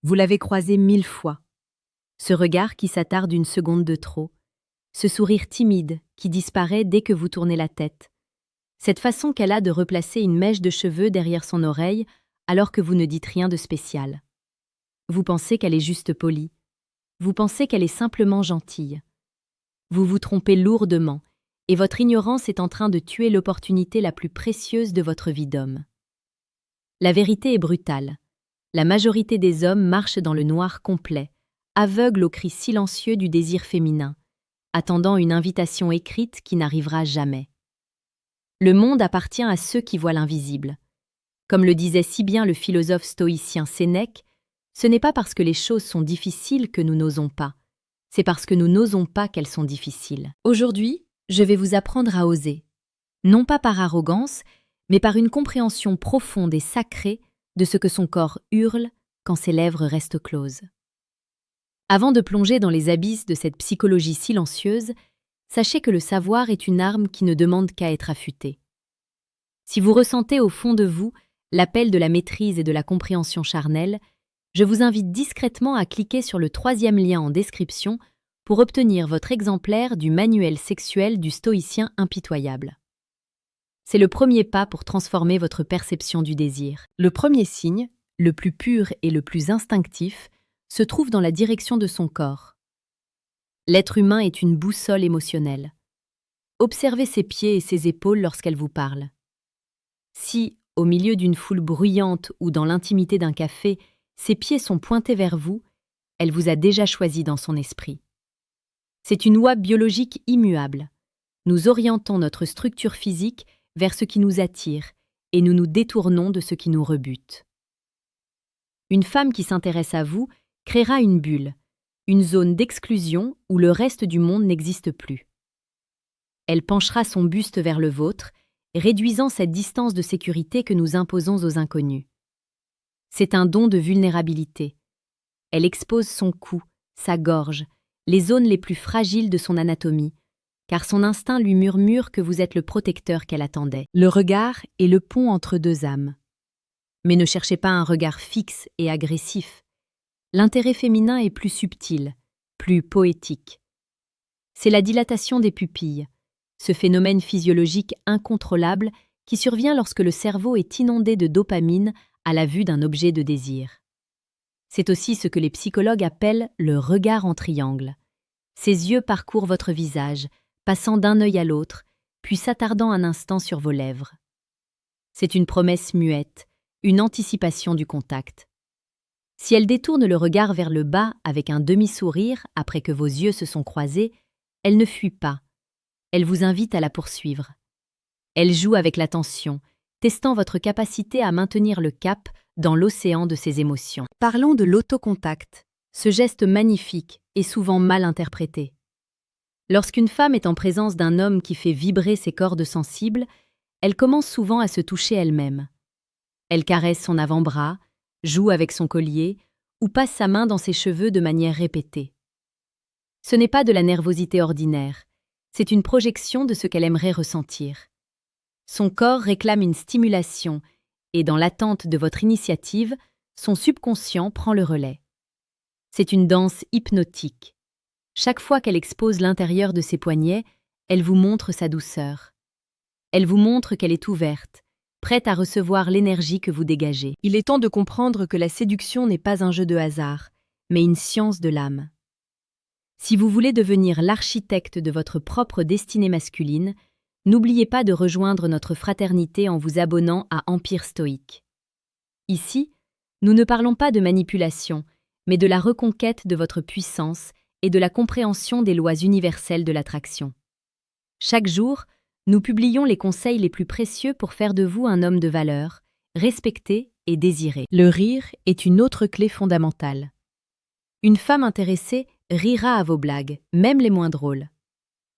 Vous l'avez croisée 1000 fois. Ce regard qui s'attarde une seconde de trop. Ce sourire timide qui disparaît dès que vous tournez la tête. Cette façon qu'elle a de replacer une mèche de cheveux derrière son oreille alors que vous ne dites rien de spécial. Vous pensez qu'elle est juste polie. Vous pensez qu'elle est simplement gentille. Vous vous trompez lourdement et votre ignorance est en train de tuer l'opportunité la plus précieuse de votre vie d'homme. La vérité est brutale. La majorité des hommes marchent dans le noir complet, aveugles aux cris silencieux du désir féminin, attendant une invitation écrite qui n'arrivera jamais. Le monde appartient à ceux qui voient l'invisible. Comme le disait si bien le philosophe stoïcien Sénèque, ce n'est pas parce que les choses sont difficiles que nous n'osons pas, c'est parce que nous n'osons pas qu'elles sont difficiles. Aujourd'hui, je vais vous apprendre à oser, non pas par arrogance, mais par une compréhension profonde et sacrée de ce que son corps hurle quand ses lèvres restent closes. Avant de plonger dans les abysses de cette psychologie silencieuse, sachez que le savoir est une arme qui ne demande qu'à être affûtée. Si vous ressentez au fond de vous l'appel de la maîtrise et de la compréhension charnelle, je vous invite discrètement à cliquer sur le 3e lien en description pour obtenir votre exemplaire du manuel sexuel du stoïcien impitoyable. C'est le premier pas pour transformer votre perception du désir. Le premier signe, le plus pur et le plus instinctif, se trouve dans la direction de son corps. L'être humain est une boussole émotionnelle. Observez ses pieds et ses épaules lorsqu'elle vous parle. Si, au milieu d'une foule bruyante ou dans l'intimité d'un café, ses pieds sont pointés vers vous, elle vous a déjà choisi dans son esprit. C'est une loi biologique immuable. Nous orientons notre structure physique vers ce qui nous attire et nous nous détournons de ce qui nous rebute. Une femme qui s'intéresse à vous créera une bulle, une zone d'exclusion où le reste du monde n'existe plus. Elle penchera son buste vers le vôtre, réduisant cette distance de sécurité que nous imposons aux inconnus. C'est un don de vulnérabilité. Elle expose son cou, sa gorge, les zones les plus fragiles de son anatomie, car son instinct lui murmure que vous êtes le protecteur qu'elle attendait. Le regard est le pont entre deux âmes. Mais ne cherchez pas un regard fixe et agressif. L'intérêt féminin est plus subtil, plus poétique. C'est la dilatation des pupilles, ce phénomène physiologique incontrôlable qui survient lorsque le cerveau est inondé de dopamine à la vue d'un objet de désir. C'est aussi ce que les psychologues appellent le regard en triangle. Ses yeux parcourent votre visage, passant d'un œil à l'autre, puis s'attardant un instant sur vos lèvres. C'est une promesse muette, une anticipation du contact. Si elle détourne le regard vers le bas avec un demi-sourire après que vos yeux se sont croisés, elle ne fuit pas. Elle vous invite à la poursuivre. Elle joue avec l'attention, testant votre capacité à maintenir le cap dans l'océan de ses émotions. Parlons de l'autocontact. Ce geste magnifique est souvent mal interprété. Lorsqu'une femme est en présence d'un homme qui fait vibrer ses cordes sensibles, elle commence souvent à se toucher elle-même. Elle caresse son avant-bras, joue avec son collier ou passe sa main dans ses cheveux de manière répétée. Ce n'est pas de la nervosité ordinaire, c'est une projection de ce qu'elle aimerait ressentir. Son corps réclame une stimulation et dans l'attente de votre initiative, son subconscient prend le relais. C'est une danse hypnotique. Chaque fois qu'elle expose l'intérieur de ses poignets, elle vous montre sa douceur. Elle vous montre qu'elle est ouverte, prête à recevoir l'énergie que vous dégagez. Il est temps de comprendre que la séduction n'est pas un jeu de hasard, mais une science de l'âme. Si vous voulez devenir l'architecte de votre propre destinée masculine, n'oubliez pas de rejoindre notre fraternité en vous abonnant à Empire Stoïque. Ici, nous ne parlons pas de manipulation, mais de la reconquête de votre puissance et de la compréhension des lois universelles de l'attraction. Chaque jour, nous publions les conseils les plus précieux pour faire de vous un homme de valeur, respecté et désiré. Le rire est une autre clé fondamentale. Une femme intéressée rira à vos blagues, même les moins drôles.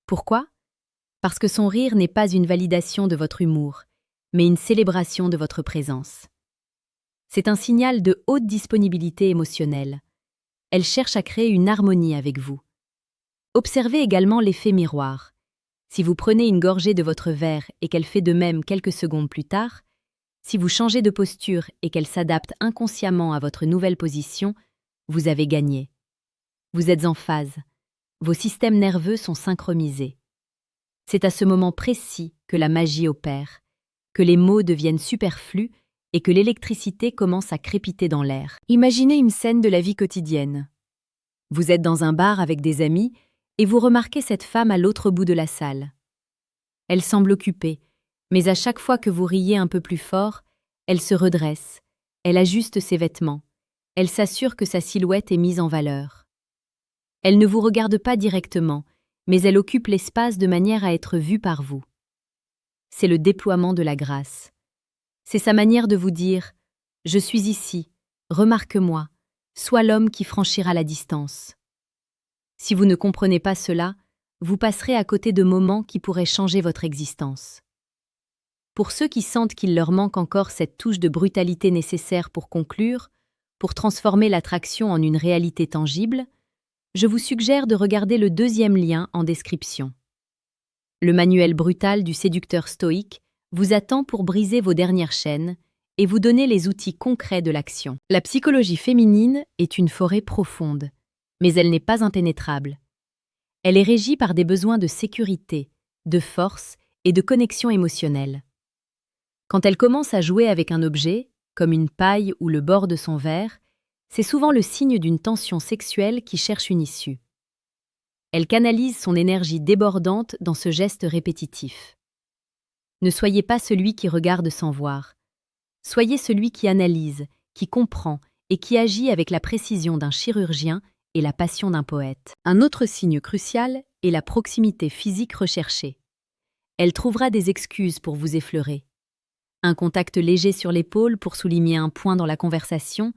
Pourquoi ? Parce que son rire n'est pas une validation de votre humour, mais une célébration de votre présence. C'est un signal de haute disponibilité émotionnelle. Elle cherche à créer une harmonie avec vous. Observez également l'effet miroir. Si vous prenez une gorgée de votre verre et qu'elle fait de même quelques secondes plus tard, si vous changez de posture et qu'elle s'adapte inconsciemment à votre nouvelle position, vous avez gagné. Vous êtes en phase. Vos systèmes nerveux sont synchronisés. C'est à ce moment précis que la magie opère, que les mots deviennent superflus et que l'électricité commence à crépiter dans l'air. Imaginez une scène de la vie quotidienne. Vous êtes dans un bar avec des amis et vous remarquez cette femme à l'autre bout de la salle. Elle semble occupée, mais à chaque fois que vous riez un peu plus fort, elle se redresse, elle ajuste ses vêtements, elle s'assure que sa silhouette est mise en valeur. Elle ne vous regarde pas directement, mais elle occupe l'espace de manière à être vue par vous. C'est le déploiement de la grâce. C'est sa manière de vous dire « Je suis ici, remarque-moi, sois l'homme qui franchira la distance ». Si vous ne comprenez pas cela, vous passerez à côté de moments qui pourraient changer votre existence. Pour ceux qui sentent qu'il leur manque encore cette touche de brutalité nécessaire pour conclure, pour transformer l'attraction en une réalité tangible, je vous suggère de regarder le deuxième lien en description. Le manuel brutal du séducteur stoïque vous attend pour briser vos dernières chaînes et vous donner les outils concrets de l'action. La psychologie féminine est une forêt profonde, mais elle n'est pas impénétrable. Elle est régie par des besoins de sécurité, de force et de connexion émotionnelle. Quand elle commence à jouer avec un objet, comme une paille ou le bord de son verre, c'est souvent le signe d'une tension sexuelle qui cherche une issue. Elle canalise son énergie débordante dans ce geste répétitif. Ne soyez pas celui qui regarde sans voir. Soyez celui qui analyse, qui comprend et qui agit avec la précision d'un chirurgien et la passion d'un poète. Un autre signe crucial est la proximité physique recherchée. Elle trouvera des excuses pour vous effleurer. Un contact léger sur l'épaule pour souligner un point dans la conversation,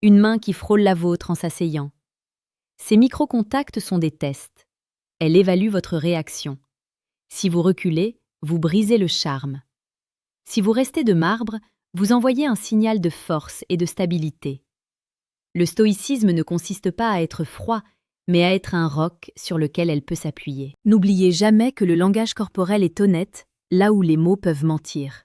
une main qui frôle la vôtre en s'asseyant. Ces micro-contacts sont des tests. Elle évalue votre réaction. Si vous reculez, vous brisez le charme. Si vous restez de marbre, vous envoyez un signal de force et de stabilité. Le stoïcisme ne consiste pas à être froid, mais à être un roc sur lequel elle peut s'appuyer. N'oubliez jamais que le langage corporel est honnête, là où les mots peuvent mentir.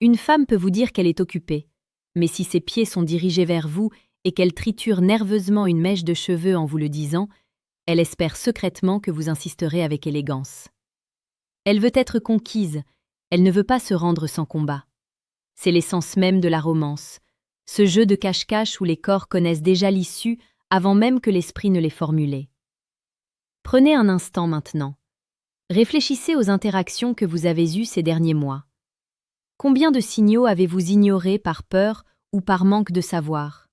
Une femme peut vous dire qu'elle est occupée, mais si ses pieds sont dirigés vers vous et qu'elle triture nerveusement une mèche de cheveux en vous le disant, elle espère secrètement que vous insisterez avec élégance. Elle veut être conquise, elle ne veut pas se rendre sans combat. C'est l'essence même de la romance, ce jeu de cache-cache où les corps connaissent déjà l'issue avant même que l'esprit ne l'ait formulée. Prenez un instant maintenant. Réfléchissez aux interactions que vous avez eues ces derniers mois. Combien de signaux avez-vous ignorés par peur ou par manque de savoir?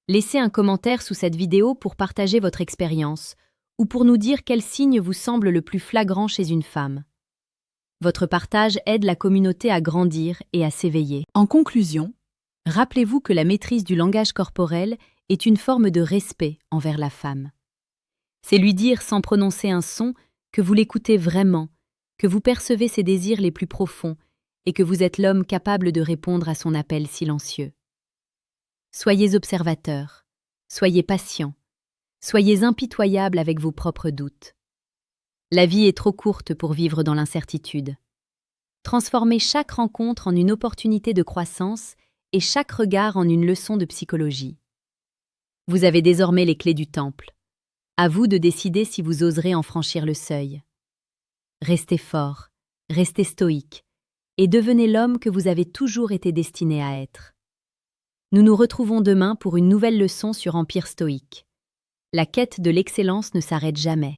Laissez un commentaire sous cette vidéo pour partager votre expérience ou pour nous dire quel signe vous semble le plus flagrant chez une femme. Votre partage aide la communauté à grandir et à s'éveiller. En conclusion, rappelez-vous que la maîtrise du langage corporel est une forme de respect envers la femme. C'est lui dire sans prononcer un son que vous l'écoutez vraiment, que vous percevez ses désirs les plus profonds et que vous êtes l'homme capable de répondre à son appel silencieux. Soyez observateur, soyez patient, soyez impitoyable avec vos propres doutes. La vie est trop courte pour vivre dans l'incertitude. Transformez chaque rencontre en une opportunité de croissance et chaque regard en une leçon de psychologie. Vous avez désormais les clés du temple. À vous de décider si vous oserez en franchir le seuil. Restez fort, restez stoïque, et devenez l'homme que vous avez toujours été destiné à être. Nous nous retrouvons demain pour une nouvelle leçon sur Empire stoïque. La quête de l'excellence ne s'arrête jamais.